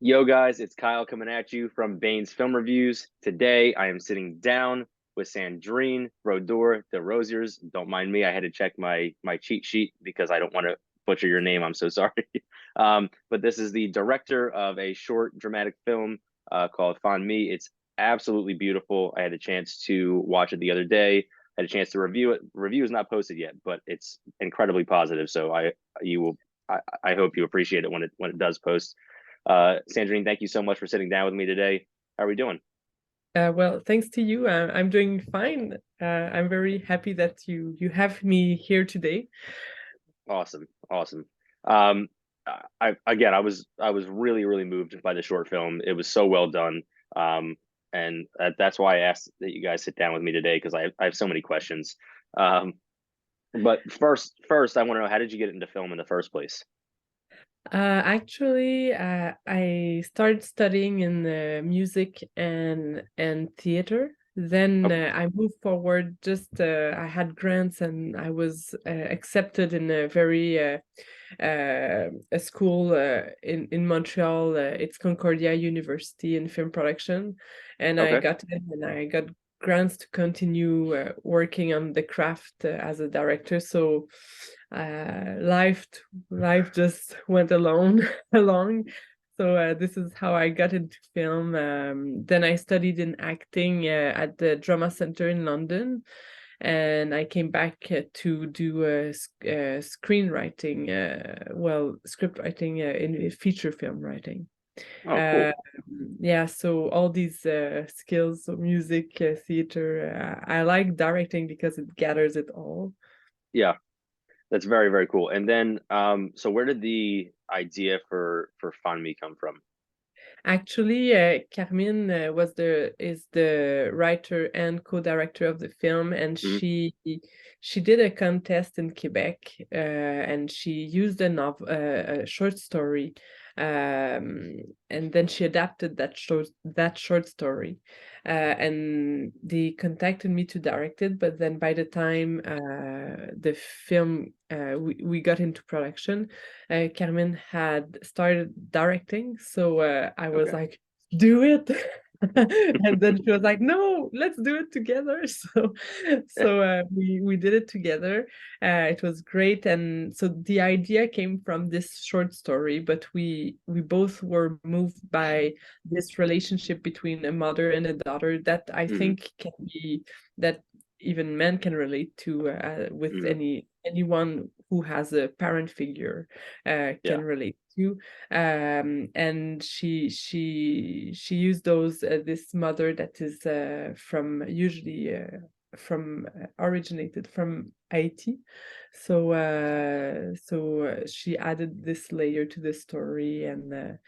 Yo, guys, it's Kyle coming at you from Bane's Film Reviews. Today, I am sitting down with Sandrine Brodeur-Desrosiers. Don't mind me; I had to check my cheat sheet because I don't want to butcher your name. I'm so sorry. But this is the director of a short dramatic film called Fanmi. It's absolutely beautiful. I had a chance to watch it the other day. Had a chance to review it. Review is not posted yet, but it's incredibly positive. So you will I hope you appreciate it when it does post. Sandrine, thank you so much for sitting down with me today. How are we doing? Well, thanks to you. I'm doing fine. I'm very happy that you have me here today. Awesome, awesome. Um, I was really moved by the short film. It was so well done. And that's why I asked that you guys sit down with me today because I have so many questions. Um, but first, I want to know, how did you get into film in the first place? I started studying in music and theater. Then Okay, I moved forward. I had grants and I was accepted in a school in Montreal. It's Concordia University in film production, and I okay, got in and I got grants to continue working on the craft as a director. So life just went along along. So this is how I got into film. Then I studied in acting at the Drama Center in London, and I came back to do screenwriting, script writing in feature film writing. oh, Uh, cool. yeah, so all these skills, so music, theater, I like directing because it gathers it all. Yeah, that's very cool. And then, so where did the idea for Find Me come from? Actually, Carmine is the writer and co-director of the film, and Mhm. she did a contest in Quebec, and she used a short story, and then she adapted that short story, and they contacted me to direct it. But then by the time the film we got into production, Carmen had started directing, so I was Okay. like, "Do it," and then she was like, "No, let's do it together." So we did it together. It was great, and so the idea came from this short story, but we both were moved by this relationship between a mother and a daughter that I Hmm. think can be that even men can relate to with Hmm. anyone who has a parent figure Yeah. can relate to. And she used those this mother that is from usually from originated from Haiti. So she added this layer to the story, and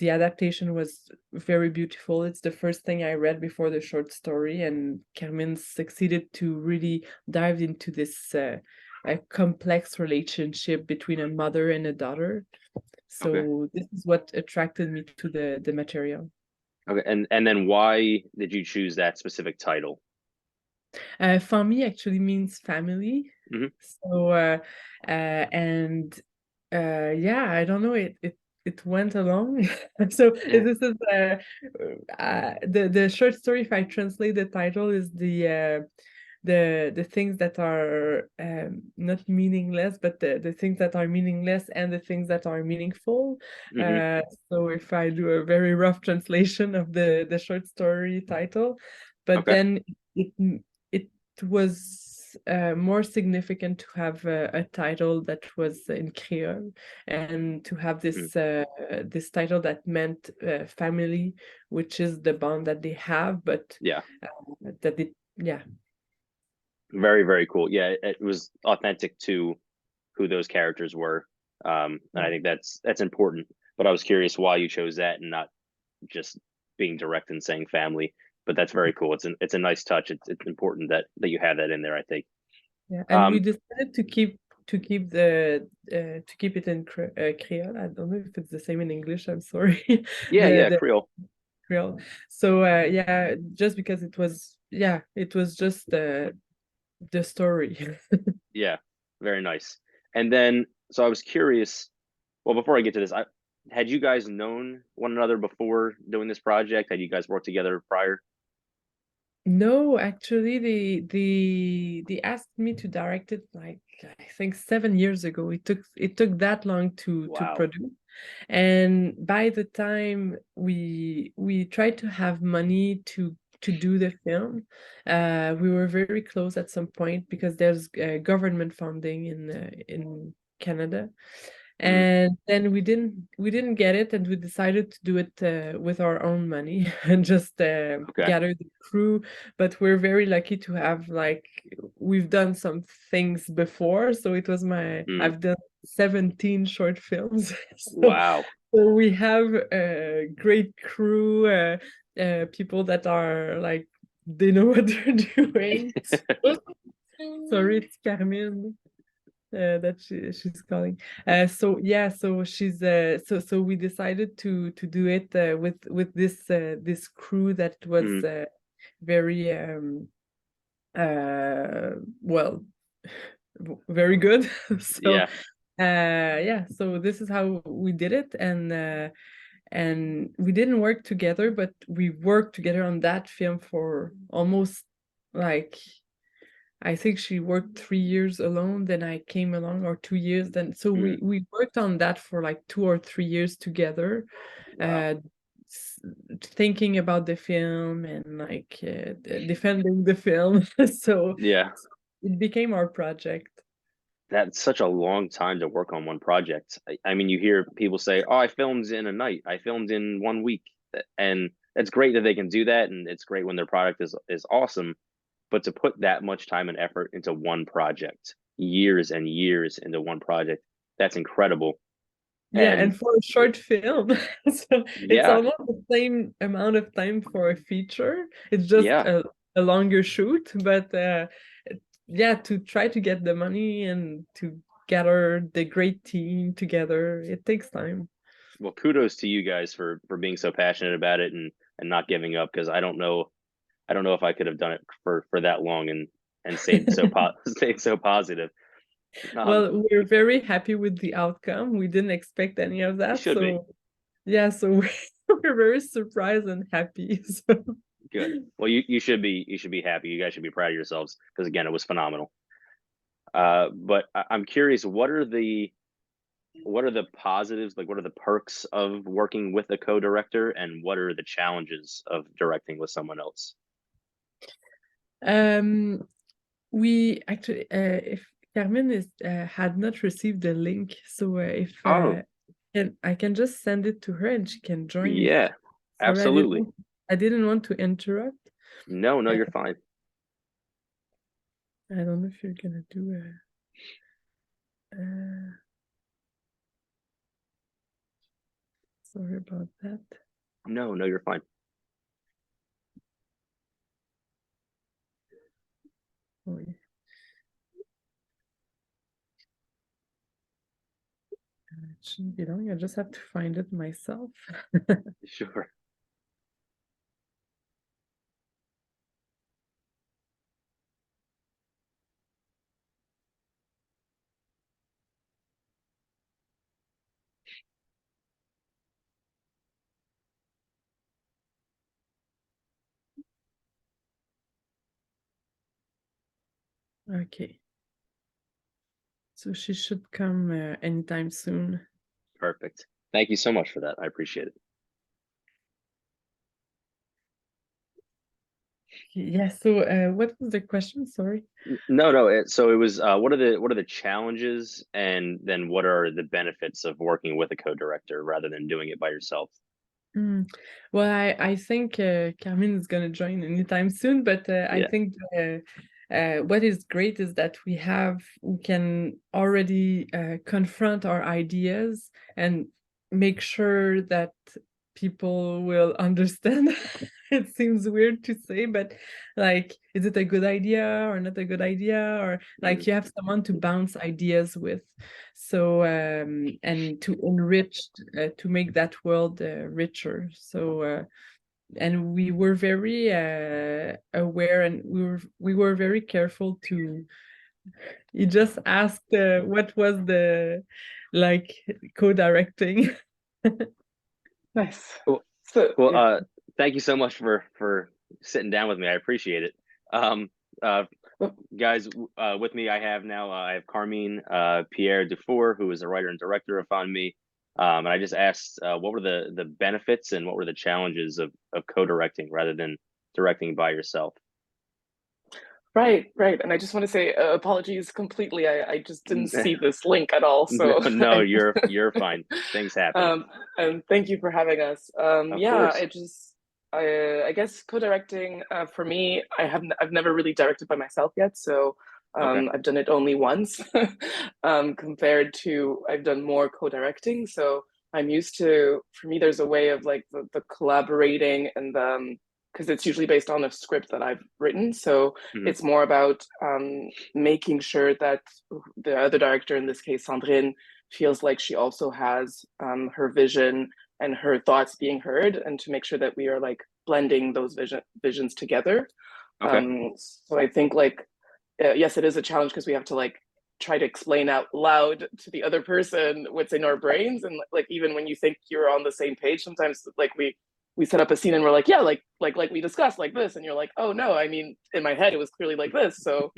the adaptation was very beautiful. It's the first thing I read before the short story, and Carmen succeeded to really dive into this a complex relationship between a mother and a daughter. Okay. So this is what attracted me to the material. Okay. And then why did you choose that specific title? Fami actually means family. Hmm. So and yeah, I don't know. It went along. So Yeah. this is the short story. If I translate the title, is the things that are not meaningless, but the things that are meaningless and the things that are meaningful. Hmm. Uh, so if I do a very rough translation of the short story title, but Okay. then it it was more significant to have a title that was in Creole, and to have Mm. this title that meant family, which is the bond that they have, but Yeah. that it yeah. Very cool. Yeah, it was authentic to who those characters were. And I think that's important. But I was curious why you chose that and not just being direct and saying family. But that's very cool. It's a nice touch. It's important that you have that in there, I think. Yeah, and we Um, decided to keep it in Creole. I don't know if it's the same in English. I'm sorry, yeah, the Creole. Creole. So yeah, just because it was just the story. Yeah, very nice. And then, so I was curious. Well, before I get to this, had you guys known one another before doing this project? Had you guys worked together prior? No, actually, they asked me to direct it like I think 7 years ago. It took that long to Wow. produce, and by the time we tried to have money to do the film, we were very close at some point because there's government funding in Canada. Mm, And then we didn't get it, and we decided to do it with our own money and just okay. gather the crew. But we're very lucky to have like we've done some things before, so it was Mm, I've done 17 short films. so, wow. so we have a great crew, people that are like they know what they're doing. Sorry, it's Carmine that she's calling. So yeah, so she's so we decided to do it with this crew that was Mm, very well very good. So yeah. yeah, so this is how we did it, and we didn't work together, but we worked together on that film for almost like I think she worked 3 years alone, then I came along, or 2 years. Then so Mm, we worked on that for like 2 or 3 years together, wow. uh, thinking about the film and like defending the film. So Yeah. it became our project. That's such a long time to work on one project. I mean, you hear people say, "Oh, I filmed in a night. I filmed in 1 week," and it's great that they can do that, and it's great when their product is awesome. But to put that much time and effort into one project, years and years into one project, that's incredible. Yeah, And and for a short film, so it's yeah, almost the same amount of time for a feature. It's just yeah. a longer shoot, but yeah, to try to get the money and to gather the great team together, it takes time. Well, kudos to you guys for being so passionate about it and not giving up, because I don't know if I could have done it for that long and stayed stayed so positive. Um, Well, we're very happy with the outcome. We didn't expect any of you that, should be. so yeah, so we're very surprised and happy. So. Good. Well, you should be happy. You guys should be proud of yourselves because again, it was phenomenal. But I'm curious, what are the positives, like what are the perks of working with a co-director, and what are the challenges of directing with someone else? Um, we actually, if Carmen is had not received the link, so if Oh, I can just send it to her and she can join. If yeah, sorry, absolutely. I didn't want to interrupt. No, no, Uh, you're fine. I don't know if you're gonna do a. Sorry about that. No, no, you're fine. Oh, yeah. It shouldn't be long. I just have to find it myself. Sure. Okay, so she should come anytime soon. Perfect. Thank you so much for that. I appreciate it. Yeah. So, what was the question? Sorry. No, no. So it was what are the challenges, and then what are the benefits of working with a co-director rather than doing it by yourself? Mm. Well, I think Carmen is gonna join anytime soon, but I Yeah. think what is great is that we can already confront our ideas and make sure that people will understand. It seems weird to say, but like, is it a good idea or not a good idea? Or Mm, like you have someone to bounce ideas with. So and to enrich to make that world richer. So and we were very aware, and we were very careful to. You just asked what was the like co-directing. Nice. Cool. So Well, yeah. thank you so much for sitting down with me. I appreciate it. Um, uh, guys, with me I have Carmine Pierre-Dufour, who is a writer and director of Fanmi. And I just asked what were the benefits and what were the challenges of co-directing rather than directing by yourself. Right, right. And I just want to say apologies completely. I just didn't see this link at all. No, So no, you're fine. Things happen. and thank you for having us. Of Yeah, course. I guess co-directing for me, I've never really directed by myself yet. So Okay. I've done it only once compared to I've done more co-directing. So I'm used to, for me, there's a way of like the collaborating and because it's usually based on a script that I've written. So Mhm. it's more about making sure that the other director, in this case, Sandrine, feels like she also has her vision and her thoughts being heard, and to make sure that we are like blending those visions together. Okay. So I think like, yes, it is a challenge because we have to like try to explain out loud to the other person what's in our brains, and like even when you think you're on the same page, sometimes like we set up a scene and we're like, yeah, like we discussed like this, and you're like, oh no, I mean in my head it was clearly like this. So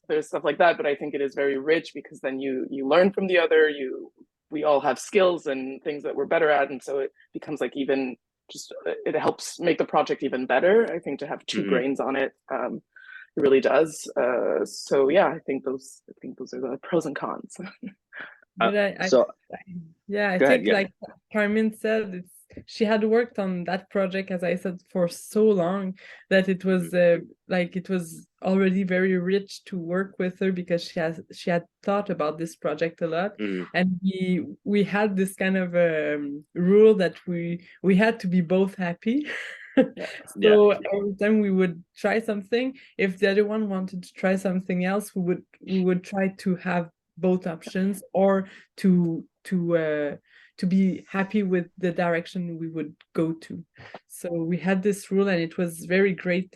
there's stuff like that, but I think it is very rich because then you learn from the other. We all have skills and things that we're better at, and so it becomes like even just it helps make the project even better. I think to have two Hmm. brains on it, it really does. So yeah, I think those are the pros and cons. But So yeah, I go ahead. think Yeah. like Carmen said, she had worked on that project, as I said, for so long that it was Mhm. like it was already very rich to work with her because she had thought about this project a lot, Mhm. and we had this kind of rule that we had to be both happy. Yeah, Yeah. So every time we would try something, if the other one wanted to try something else, we would try to have both options, or to be happy with the direction we would go to. So we had this rule, and it was very great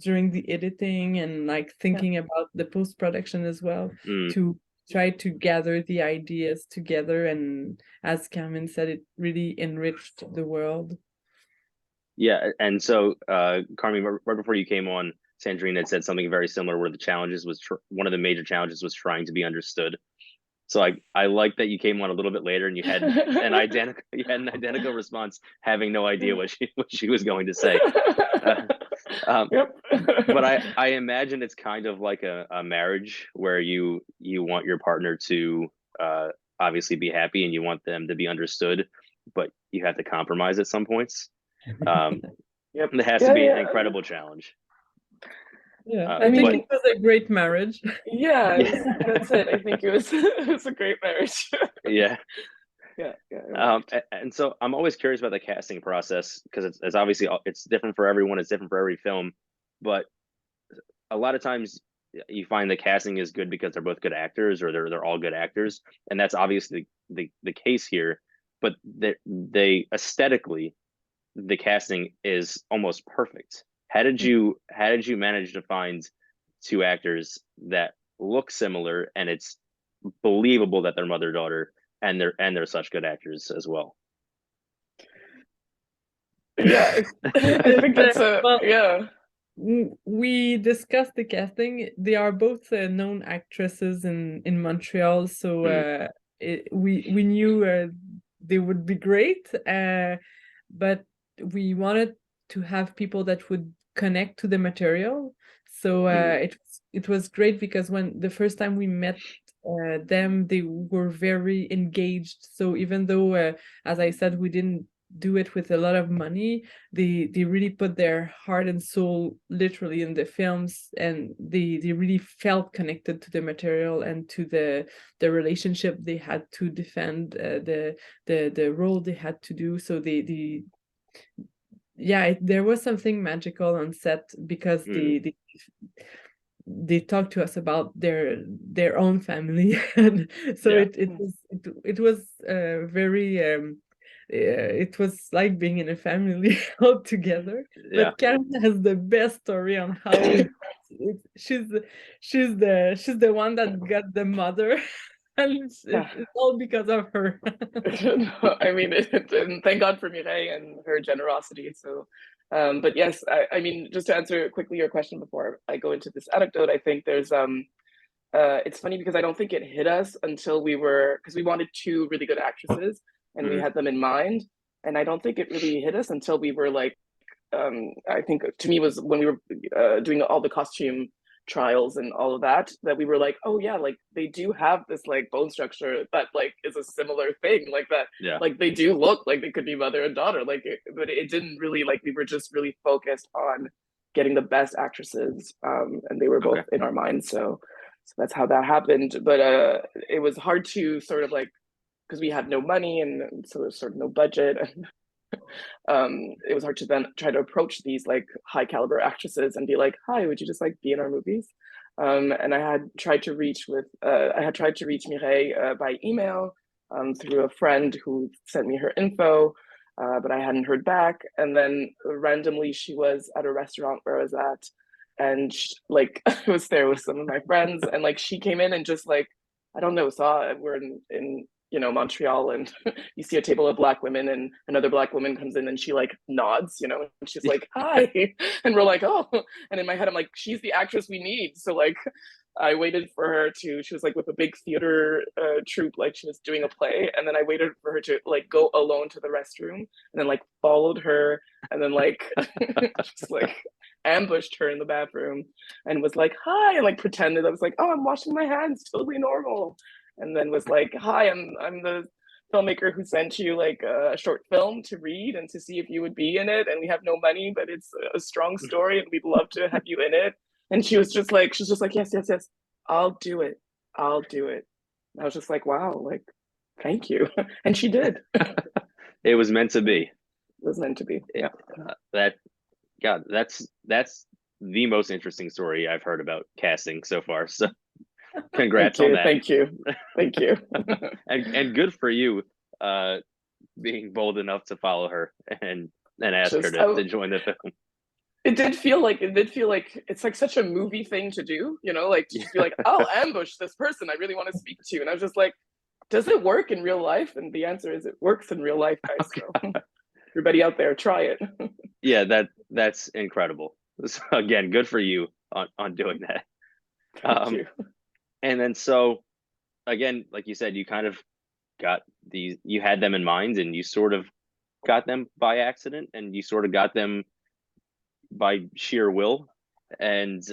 during the editing and like yeah, thinking about the post-production as well, Mm. to try to gather the ideas together. And as Carmen said, it really enriched the world. Yeah. And so, Carmi, right before you came on, Sandrine had said something very similar, where the challenges was one of the major challenges was trying to be understood. So I like that you came on a little bit later and you had an identical response, having no idea what she was going to say. Uh, um, yep. but I imagine it's kind of like a marriage where you want your partner to uh, obviously be happy and you want them to be understood, but you have to compromise at some points. Um, Yep. it has to Yeah, be an yeah. incredible challenge. Yeah, I I think But it mean, was a great marriage. yeah, yes, that's it. I think it was it was a great marriage. yeah. Yeah, yeah, it worked. And so I'm always curious about the casting process because it's obviously it's different for everyone. It's different for every film, but a lot of times you find the casting is good because they're both good actors or they're all good actors, and that's obviously the case here. But they aesthetically the casting is almost perfect. How did you manage to find two actors that look similar and it's believable that they're mother daughter and they're such good actors as well? Yeah, I think that's a Well, yeah. we discussed the casting. They are both known actresses in Montreal, so Mm, we knew they would be great. But we wanted to have people that would connect to the material. So mm, it was great because when the first time we met them, they were very engaged. So even though, as I said, we didn't do it with a lot of money, they really put their heart and soul literally in the films, and they really felt connected to the material and to the relationship they had to defend, the role they had to do. So there was something magical on set because mm. they talked to us about their own family, and so Yeah, it was very it was like being in a family all together. yeah. But Karen has the best story on how she's the one that got the mother. And it's all because of her. No, I mean, and thank God for Mireille and her generosity. So, but yes, I mean, just to answer quickly your question before I go into this anecdote, I think there's it's funny because I don't think it hit us until because we wanted two really good actresses and we had them in mind, and I don't think it really hit us until we were like, I think to me was when we were doing all the costume trials and all of that we were like, oh yeah, like they do have this like bone structure that like is a similar thing, like that. Yeah. Like they do look like they could be mother and daughter, but it didn't really, like we were just really focused on getting the best actresses, and they were both in our minds. So that's how that happened. But it was hard to sort of like, because we had no money and so there's sort of no budget, and it was hard to then try to approach these like high caliber actresses and be like, hi, would you just like be in our movies? And I had tried to reach Mireille by email, through a friend who sent me her info, but I hadn't heard back. And then randomly she was at a restaurant where I was at, and like I was there with some of my friends, and like she came in and just like, I don't know, we're in you know, Montreal, and you see a table of Black women and another Black woman comes in and she like nods, you know, and she's like, hi. And we're like, oh, and in my head, I'm like, she's the actress we need. So like, I waited for her she was like with a big theater troupe, like she was doing a play. And then I waited for her to like go alone to the restroom, and then like followed her, and then like, just like ambushed her in the bathroom and was like, hi, and like pretended I was like, oh, I'm washing my hands, totally normal. And then was like, hi, I'm the filmmaker who sent you like a short film to read and to see if you would be in it. And we have no money, but it's a strong story and we'd love to have you in it. And she was just like, yes, I'll do it. And I was just like, wow, like, thank you. And she did. It was meant to be. It was meant to be. Yeah. That's the most interesting story I've heard about casting so far. So congrats on that. Thank you. and good for you, being bold enough to follow her and ask her to join the film. It did feel like it's like such a movie thing to do, you know, like to be like, I'll ambush this person I really want to speak to. And I was just like, does it work in real life? And the answer is it works in real life, guys. So everybody out there, try it. Yeah, that's incredible. So again, good for you on doing that. Thank you. And then, so again, like you said, you kind of got you had them in mind, and you sort of got them by accident, and you sort of got them by sheer will. And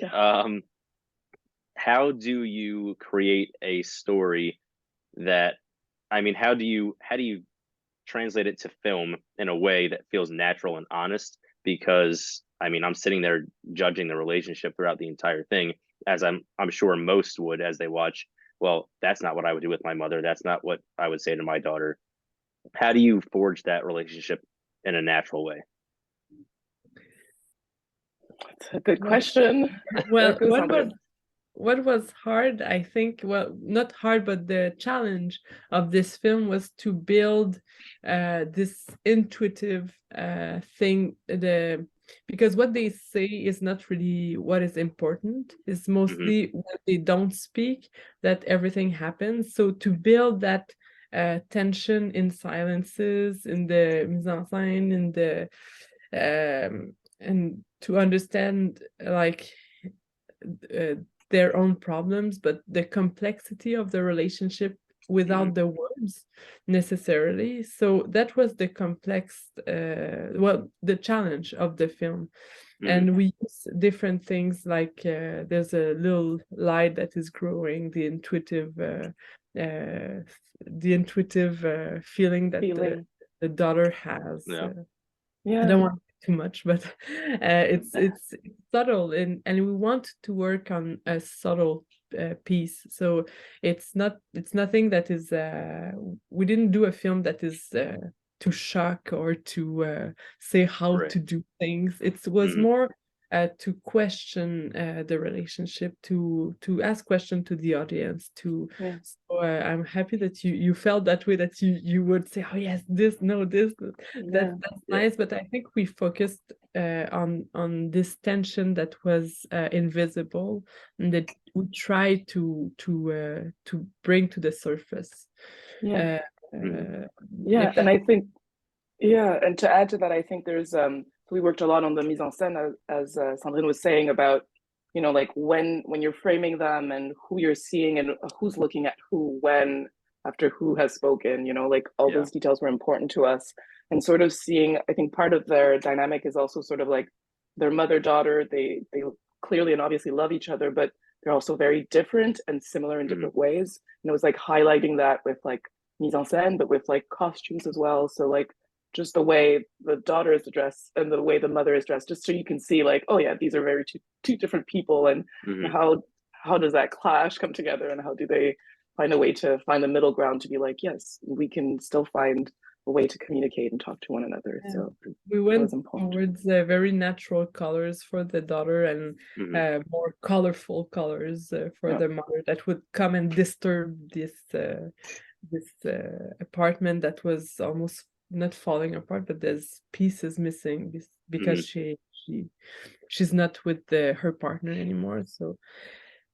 how do you create a story that, I mean, how do you translate it to film in a way that feels natural and honest? Because I mean, I'm sitting there judging the relationship throughout the entire thing, as I'm sure most would, as they watch. Well, that's not what I would do with my mother. That's not what I would say to my daughter. How do you forge that relationship in a natural way? That's a good question. Well, what was hard, I think, well, not hard, but the challenge of this film was to build this intuitive thing, because what they say is not really what is important. It's mostly when they don't speak that everything happens. So to build that tension in silences, in the mise en scène, in the and to understand like their own problems, but the complexity of the relationship without the words necessarily. So that was the complex, the challenge of the film. And we use different things, like there's a little light that is growing, the intuitive feeling that the daughter has. I don't want too much, but it's subtle, and we want to work on a subtle piece. So it's nothing that is we didn't do a film that is to shock or to say how to do things. It was more to question the relationship, to ask questions to the audience. So I'm happy that you felt that way, that you would say, oh yes, this, that's nice. But I think we focused on this tension that was invisible, and that we try to bring to the surface. Yeah. If And that I think and to add to that, I think there's we worked a lot on the mise en scène, as Sandrine was saying, about, you know, like when you're framing them and who you're seeing and who's looking at who when after who has spoken, you know, like all those details were important to us. And sort of seeing, I think part of their dynamic is also sort of like their mother-daughter. They clearly and obviously love each other, but they're also very different and similar in different ways. And it was like highlighting that with like mise en scène, but with like costumes as well. So like just the way the daughter is dressed and the way the mother is dressed, just so you can see like, oh yeah, these are very two different people, and how does that clash come together, and how do they find a way to find the middle ground to be like, yes, we can still find a way to communicate and talk to one another. So we went towards very natural colors for the daughter and more colorful colors for the mother, that would come and disturb this apartment that was almost not falling apart, but there's pieces missing because she's not with her partner anymore.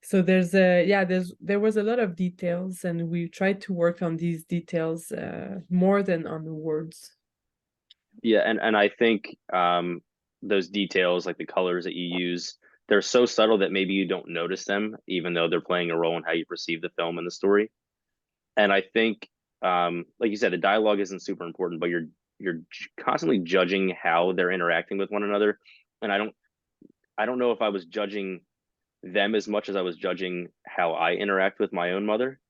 So there's there was a lot of details, and we tried to work on these details more than on the words. Yeah, and I think those details, like the colors that you use, they're so subtle that maybe you don't notice them, even though they're playing a role in how you perceive the film and the story. And I think, like you said, the dialogue isn't super important, but you're constantly judging how they're interacting with one another. And I don't know if I was judging them as much as I was judging how I interact with my own mother,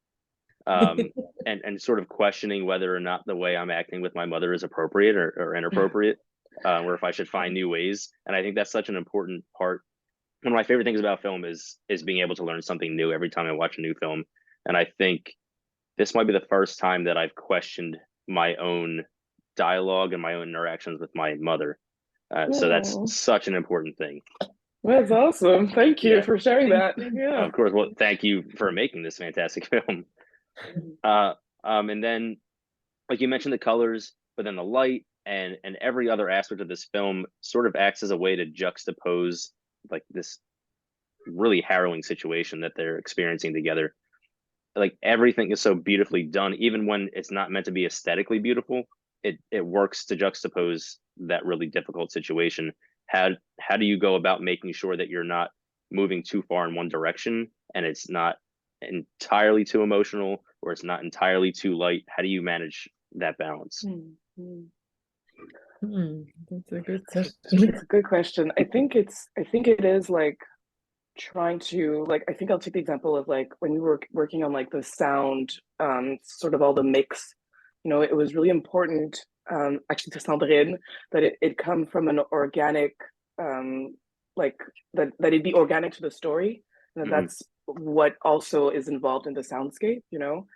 and sort of questioning whether or not the way I'm acting with my mother is appropriate or inappropriate, or if I should find new ways. And I think that's such an important part. One of my favorite things about film is being able to learn something new every time I watch a new film. And I think this might be the first time that I've questioned my own dialogue and my own interactions with my mother. So that's such an important thing. That's awesome. Thank you for sharing that. Yeah. Of course. Well, thank you for making this fantastic film. And then, like you mentioned, the colors, but then the light and every other aspect of this film sort of acts as a way to juxtapose like this really harrowing situation that they're experiencing together. Like everything is so beautifully done, even when it's not meant to be aesthetically beautiful. It works to juxtapose that really difficult situation. How do you go about making sure that you're not moving too far in one direction and it's not entirely too emotional, or it's not entirely too light? How do you manage that balance? That's a good question. It's a good question. I think it is like trying to, like, I think I'll take the example of like when we were working on like the sound, sort of all the mix, you know, it was really important, actually to Sandrine, that it come from an organic, like that it be organic to the story, and that's what also is involved in the soundscape, you know.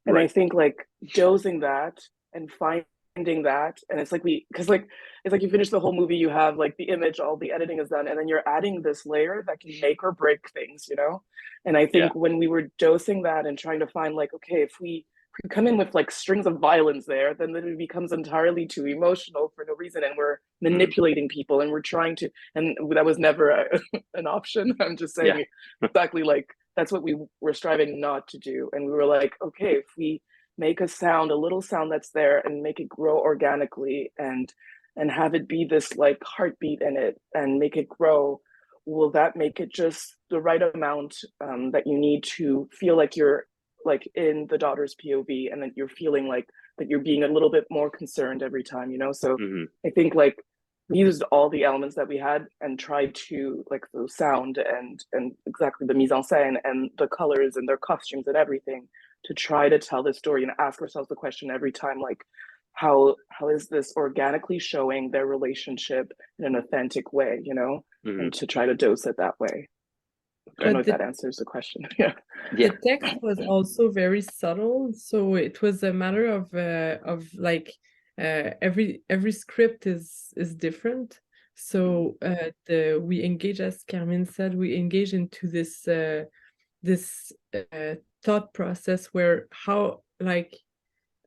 And I think like dosing that and finding that, and it's like because like it's like you finish the whole movie, you have like the image, all the editing is done, and then you're adding this layer that can make or break things, you know. And I think when we were dosing that and trying to find like, okay, if we come in with like strings of violence there, then it becomes entirely too emotional for no reason, and we're manipulating people, and we're trying to, and that was never an option. I'm just saying exactly like that's what we were striving not to do. And we were like, okay, if we make a little sound that's there, and make it grow organically, and have it be this like heartbeat in it, and make it grow, will that make it just the right amount that you need to feel like you're like in the daughter's POV, and that you're feeling like that you're being a little bit more concerned every time, you know? So I think like we used all the elements that we had and tried to, like the sound and exactly the mise en scène and the colors and their costumes and everything, to try to tell this story and ask ourselves the question every time, like, how is this organically showing their relationship in an authentic way, you know? And to try to dose it that way. I don't know if that answers the question. The text was also very subtle, so it was a matter of like every script is different. So we engage, as Carmine said, we engage into this thought process where how, like,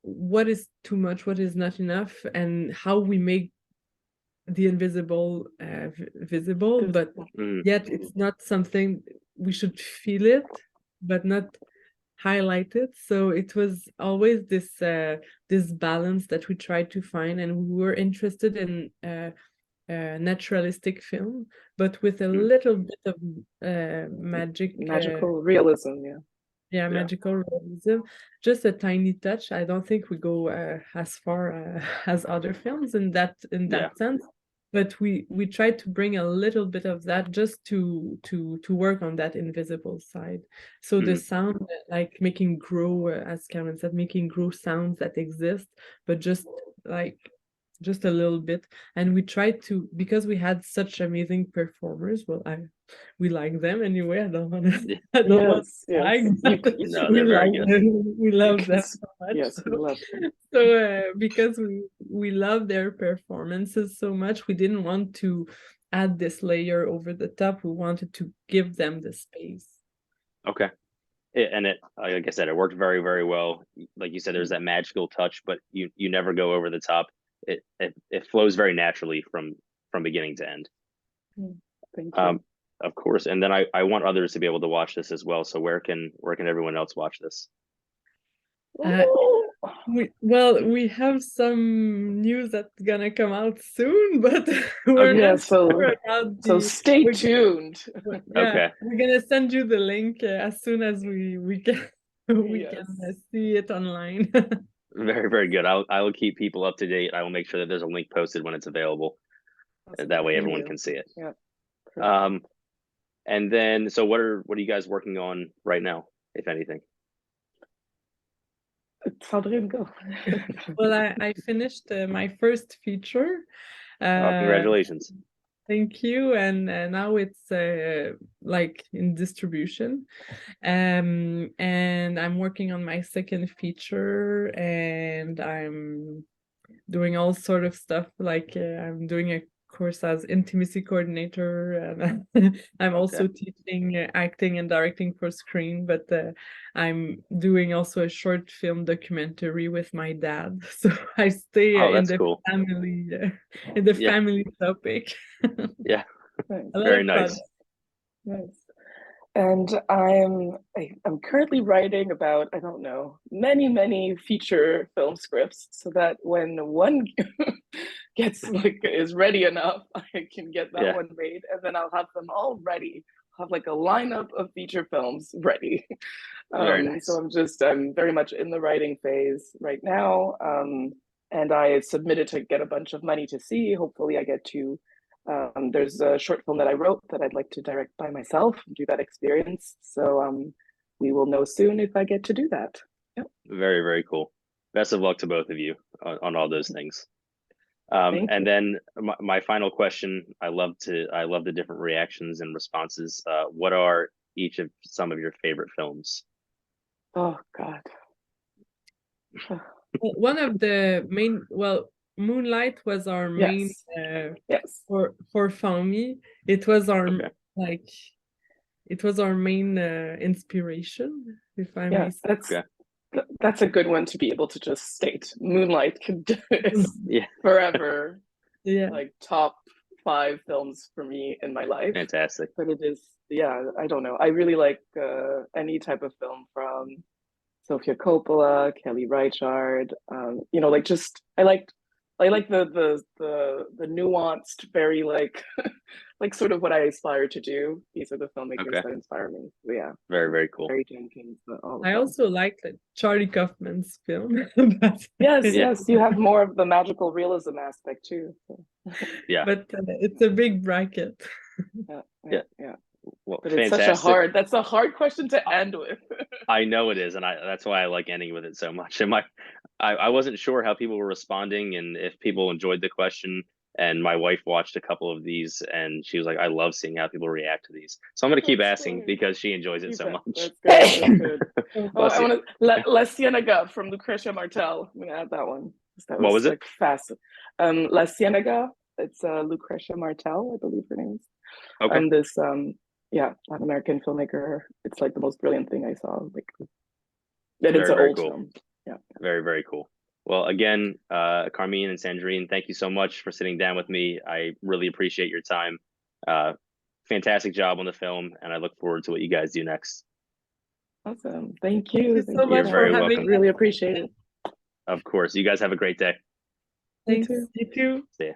what is too much, what is not enough, and how we make the invisible visible, but yet it's not something we should feel it, but not highlight it. So it was always this balance that we tried to find, and we were interested in naturalistic film, but with a little bit of magical realism. Magical realism, just a tiny touch. I don't think we go as far as other films in that sense, but we tried to bring a little bit of that just to work on that invisible side. So the sound, like making grow, as Carmen said, making grow sounds that exist, but just a little bit. And we tried to, because we had such amazing performers, we like them anyway. I don't want to like no, they're very good. We love them so much. Yes, we love them. So because we love their performances so much, we didn't want to add this layer over the top. We wanted to give them the space. Okay. And it, like I said, it worked very, very well. Like you said, there's that magical touch, but you never go over the top. It flows very naturally from beginning to end. Thank you. Of course. And then I want others to be able to watch this as well. So where can everyone else watch this? We have some news that's gonna come out soon, but we're not sure about so stay tuned. Okay, we're gonna send you the link as soon as we can can see it online. Very, very good. I will keep people up to date. I will make sure that there's a link posted when it's available. That way everyone can see it. Yeah. And then, so what are you guys working on right now, if anything? Sandrine, go. Well, I finished my first feature. Congratulations. Thank you. And now it's like in distribution. And I'm working on my second feature, and I'm doing all sort of stuff. Like I'm doing a course as intimacy coordinator, and I'm also teaching acting and directing for screen, but I'm doing also a short film documentary with my dad, so I stay in the family family topic. Yeah, very nice. And I'm currently writing about, I don't know, many feature film scripts, so that when one is ready enough, I can get that one made, and then I'll have them all ready. I'll have like a lineup of feature films ready. Very nice. So I'm very much in the writing phase right now, and I submitted to get a bunch of money to see. Hopefully I get to. There's a short film that I wrote that I'd like to direct by myself, do that experience. So we will know soon if I get to do that. Yep. Very, very cool. Best of luck to both of you on all those things. And then my final question, I love the different reactions and responses. What are some of your favorite films? Oh God. One of the main, Moonlight was our main for Fanmi. It was our it was our main inspiration, if I may say. That's a good one to be able to just state. Moonlight is forever like top 5 films for me in my life. Fantastic. But it is, I don't know. I really like any type of film from Sofia Coppola, Kelly Reichardt. I like the nuanced, very like sort of what I aspire to do. These are the filmmakers that inspire me. So, yeah. Very, very cool. Very Jenkins. I also like Charlie Kaufman's film. Yes, you have more of the magical realism aspect too. So. Yeah. But it's a big bracket. Yeah. Well, but it's that's a hard question to end with. I know it is, and that's why I like ending with it so much. And I wasn't sure how people were responding and if people enjoyed the question. And my wife watched a couple of these, and she was like, "I love seeing how people react to these." So I'm going to keep asking because she enjoys it so much. That's good. I want to La Ciénaga from Lucrecia Martel. I'm going to add that one. What was it? Fast. La Ciénaga. It's Lucrecia Martel, I believe her name is. Okay. This Latin American filmmaker. It's like the most brilliant thing I saw. It's an old film. Yeah. Very, very cool. Well, again, Carmine and Sandrine, thank you so much for sitting down with me. I really appreciate your time. fantastic job on the film, and I look forward to what you guys do next. Awesome. Thank you. you so much You're very for welcome. having Really appreciate it. Of course. You guys have a great day. Thanks. too. You too. See ya.